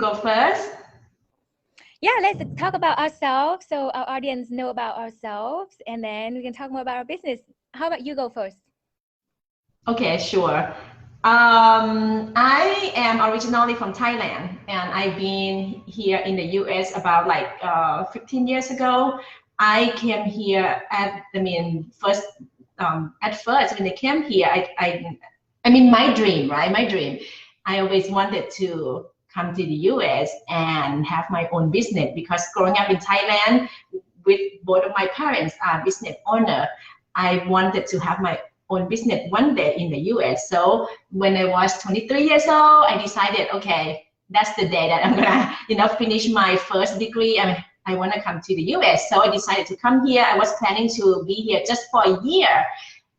go first? Yeah, let's talk about ourselves so our audience know about ourselves, and then we can talk more about our business. How about you go first? Okay, sure. I am originally from Thailand, and I've been here in the US about like 15 years ago. I came here at, at first when I came here, I mean, my dream, right? My dream. I always wanted to come to the US and have my own business because growing up in Thailand with both of my parents are business owner. I wanted to have my own business one day in the US. So when I was 23 years old, I decided, okay, that's the day that I'm gonna, finish my first degree. I want to come to the US. So I decided to come here. I was planning to be here just for a year.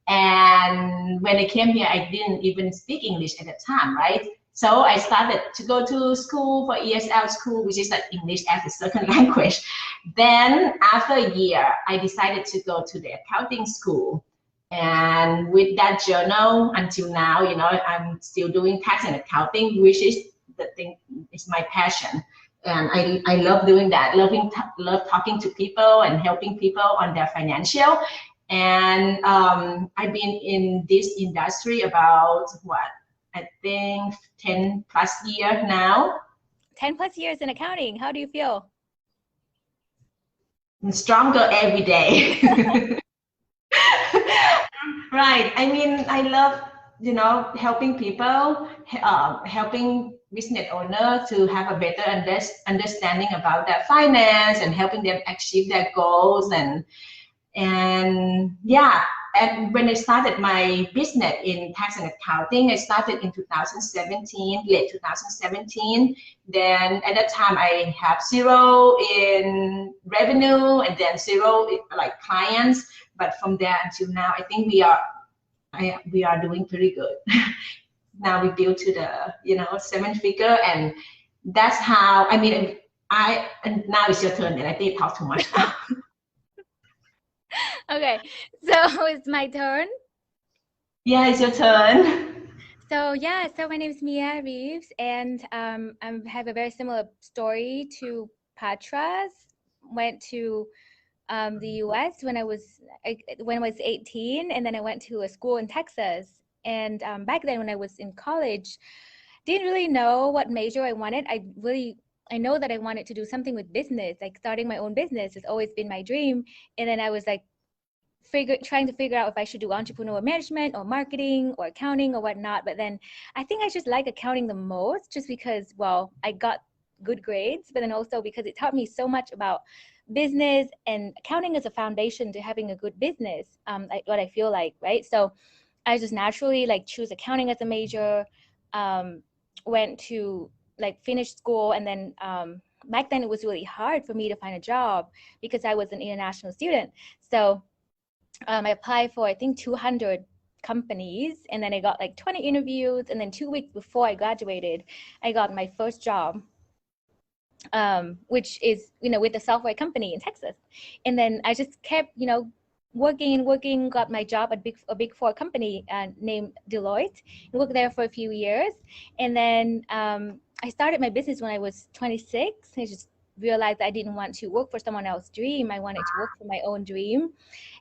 And when I came here, I didn't even speak English at the time, right? So I started to go to school for ESL school, which is like English as a second language. Then after a year, I decided to go to the accounting school. And with that journal until now, I'm still doing tax and accounting, which is the thing, is my passion. And I love doing that, love talking to people and helping people on their financial. And I've been in this industry about I think 10 plus years now. 10 plus years in accounting. How do you feel? I'm stronger every day. Right. I mean, I love, helping people, helping business owners to have a better understanding about their finance and helping them achieve their goals. And yeah, and when I started my business in tax and accounting, I started in 2017, late 2017. Then at that time, I have zero in revenue and then zero like clients. But from there until now, I think we are doing pretty good. Now we build to the 7-figure, and that's how. I mean, and now it's your turn. And I did talk too much. Okay, so it's my turn. Yeah, it's your turn. So yeah, so my name is Mia Reeves, and I have a very similar story to Patra's. Went to the US when I was 18, and then I went to a school in Texas. And back then when I was in college, didn't really know what major I wanted. I know that I wanted to do something with business, like starting my own business has always been my dream. And then I was like trying to figure out if I should do entrepreneurial management or marketing or accounting or whatnot. But then I think I just like accounting the most, just because, well, I got good grades, but then also because it taught me so much about business, and accounting is a foundation to having a good business, what I feel like, right? So I just naturally like choose accounting as a major, went to like finish school, and then back then it was really hard for me to find a job because I was an international student. So I applied for I think 200 companies, and then I got like 20 interviews, and then 2 weeks before I graduated, I got my first job, which is with a software company in Texas. And then I just kept working, got my job at a big four company named Deloitte, and worked there for a few years. And then I started my business when I was 26. I just realized I didn't want to work for someone else's dream. I wanted to work for my own dream.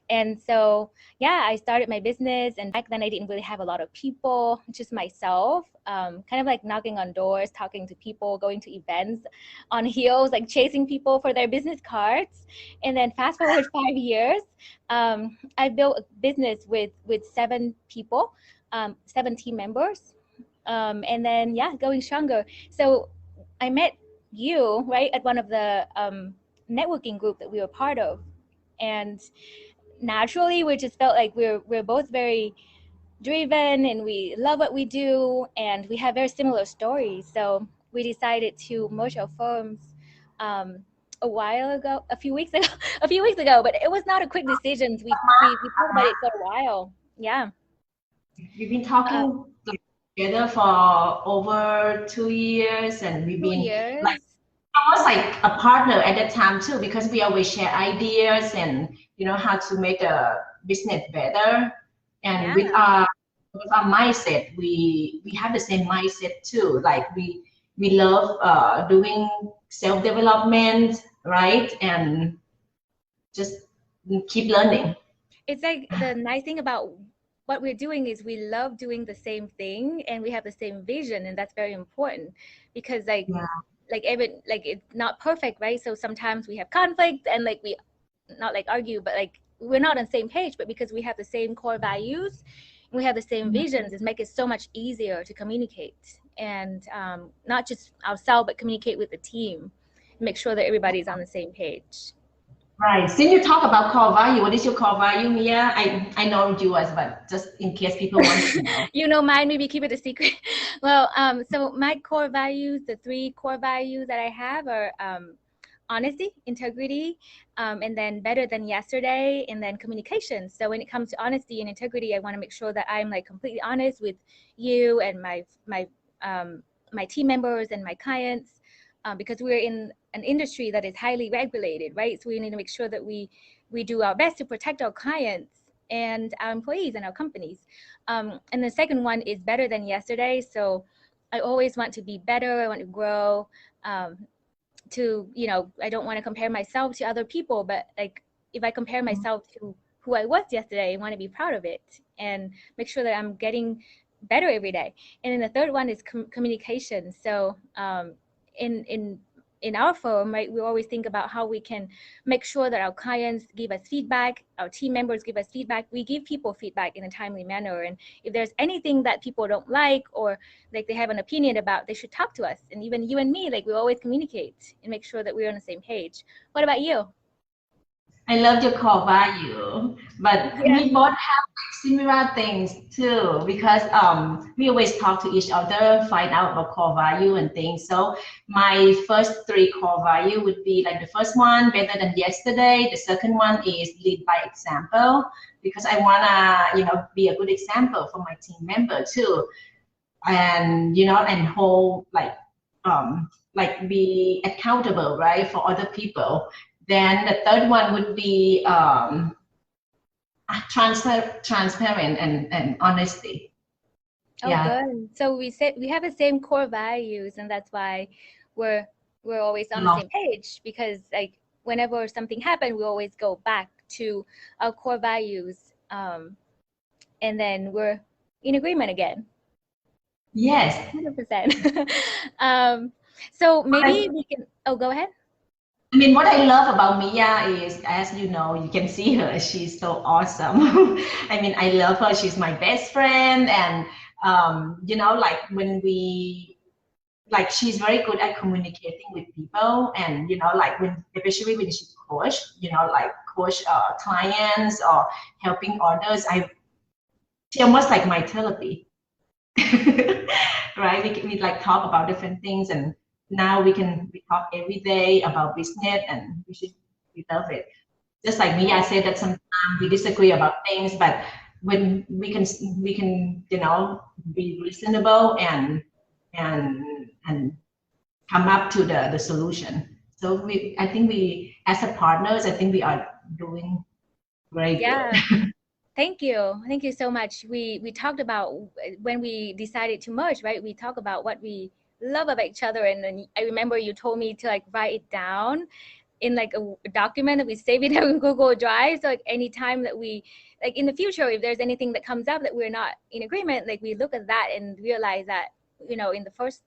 And so, yeah, I started my business, and back then I didn't really have a lot of people, just myself, kind of like knocking on doors, talking to people, going to events on heels, like chasing people for their business cards. And then fast forward 5 years, I built a business with 7 people, 7 team members. And then, yeah, going stronger. So I met you, right, at one of the networking group that we were part of. And naturally we just felt like we're both very driven, and we love what we do, and we have very similar stories. So we decided to merge our firms a few weeks ago, but it was not a quick decision. We talked about it for a while. Yeah, We've been talking together for over 2 years, and we've been like almost like a partner at that time too, because we always share ideas and how to make a business better. And with our mindset, we have the same mindset too. Like we we love doing self-development, right? And just keep learning. It's like the nice thing about what we're doing is we love doing the same thing and we have the same vision, and that's very important because like Yeah. it's not perfect, right? So sometimes we have conflict and like we not like argue, but like we're not on the same page, but because we have the same core values and we have the same visions, it makes it so much easier to communicate and not just ourselves but communicate with the team, make sure that everybody's on the same page. Right. Since you talk about core value, what is your core value, Mia? I know yours, but just in case people want to know. You know mine, maybe keep it a secret. Well, so my core values, the 3 core values that I have are honesty, integrity, and then better than yesterday, and then communication. So when it comes to honesty and integrity, I want to make sure that I'm like completely honest with you and my team members and my clients, because we're in an industry that is highly regulated, right? So we need to make sure that we do our best to protect our clients and our employees and our companies. And the second one is better than yesterday. So I always want to be better. I want to grow. To, you know, I don't want to compare myself to other people, but like if I compare myself to who I was yesterday, I want to be proud of it and make sure that I'm getting better every day. And then the third one is communication. So in our firm, right, we always think about how we can make sure that our clients give us feedback, our team members give us feedback, we give people feedback in a timely manner. And if there's anything that people don't like or like they have an opinion about, they should talk to us. And even you and me, like we always communicate and make sure that we're on the same page. What about you? I love your core value, but Yeah. we both have like similar things too because we always talk to each other, find out about core value and things. So my first 3 core value would be like the first one, better than yesterday. The second one is lead by example because I wanna be a good example for my team member too, and and hold like be accountable, right, for other people. Then the third one would be transparent and honesty. Oh, Yeah. good. So we said we have the same core values, and that's why we're always on the Love. same page, because like whenever something happens, we always go back to our core values, and then we're in agreement again. Yes. 100%. So maybe we can. Oh, go ahead. I mean, what I love about Mia is, as you know, you can see her. She's so awesome. I mean, I love her. She's my best friend, and like when like she's very good at communicating with people, and like especially when she coach clients or helping others, she almost like my therapy. Right? We like talk about different things, and now we talk every day about business, and we love it. Just like me, I said that sometimes we disagree about things, but when we can be reasonable and come up to the solution. So I think we as a partners, I think we are doing very good. Yeah. Thank you. Thank you so much. We talked about when we decided to merge, right? We talked about what we love about each other, and then I remember you told me to like write it down in like a document that we save it in Google Drive. So like anytime that we like in the future, if there's anything that comes up that we're not in agreement, like we look at that and realize that in the first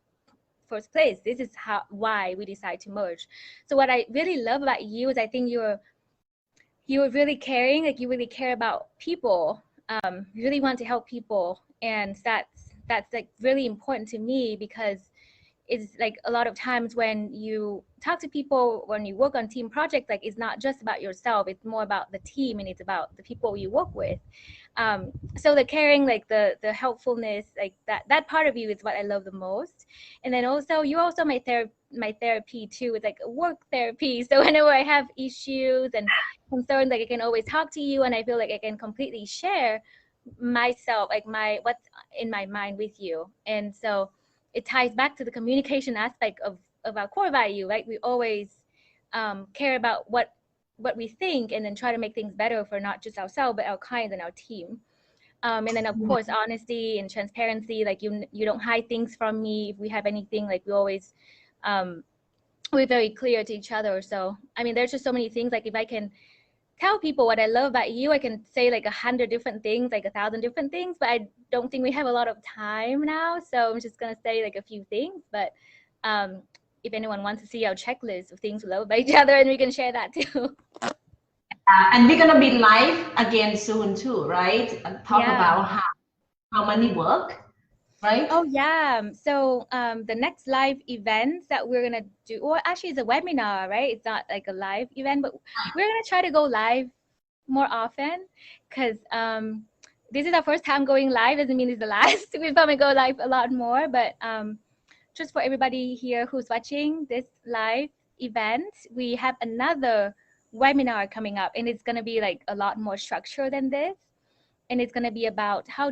place, this is why we decide to merge. So what I really love about you is I think you're really caring, like you really care about people, you really want to help people, and that's like really important to me, because it's like a lot of times when you talk to people, when you work on team projects, like it's not just about yourself, it's more about the team and it's about the people you work with. So the caring, like the helpfulness, like that part of you is what I love the most. And then also you're also my therapy too. It's like work therapy. So whenever I have issues and concerns, like I can always talk to you, and I feel like I can completely share myself, like what's in my mind with you. And so it ties back to the communication aspect of our core value, right? We always care about what we think, and then try to make things better for not just ourselves but our clients and our team. And then of course, honesty and transparency, like you don't hide things from me. If we have anything, like we always, we're very clear to each other. So, I mean, there's just so many things, like if I can tell people what I love about you, I can say like 100 different things, like 1,000 different things, but I don't think we have a lot of time now. So I'm just going to say like a few things, but if anyone wants to see our checklist of things we love about each other, and we can share that too. And we're gonna be live again soon too, right? And talk about how money work, right? Oh yeah. So the next live event that we're gonna do, or actually it's a webinar, right? It's not like a live event, but we're gonna try to go live more often, because this is our first time going live. Doesn't mean it's the last. We'll probably go live a lot more, but just for everybody here who's watching this live event, we have another webinar coming up, and it's going to be like a lot more structured than this, and it's going to be about how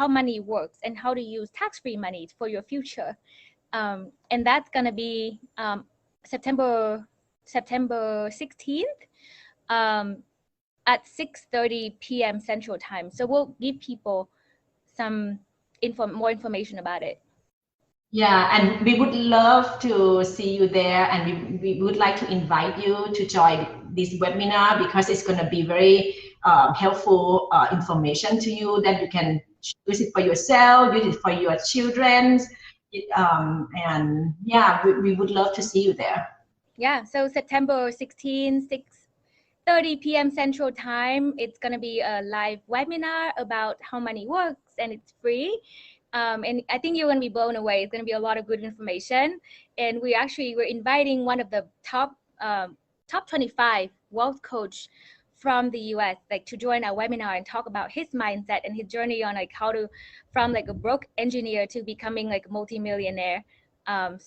money works and how to use tax-free money for your future, and that's going to be September 16th at 6:30 p.m. Central Time. So we'll give people some more information about it. Yeah, and we would love to see you there, and we would like to invite you to join this webinar, because it's going to be very helpful information to you that you can use it for yourself, use it for your children, and yeah, we would love to see you there. Yeah, so September 16, 6:30 p.m. Central Time, it's going to be a live webinar about how money works, and it's free. And I think you're going to be blown away. It's going to be a lot of good information. And we're inviting one of the top 25 wealth coach from the US, like to join our webinar and talk about his mindset and his journey on like how to, from like a broke engineer to becoming like a multimillionaire. And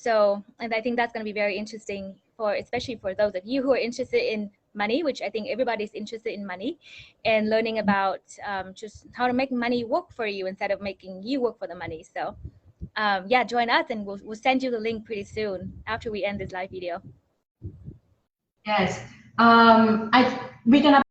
I think that's going to be very interesting especially for those of you who are interested in money, which I think everybody's interested in money, and learning about just how to make money work for you instead of making you work for the money. So yeah, join us, and we'll send you the link pretty soon after we end this live video. Yes, we're gonna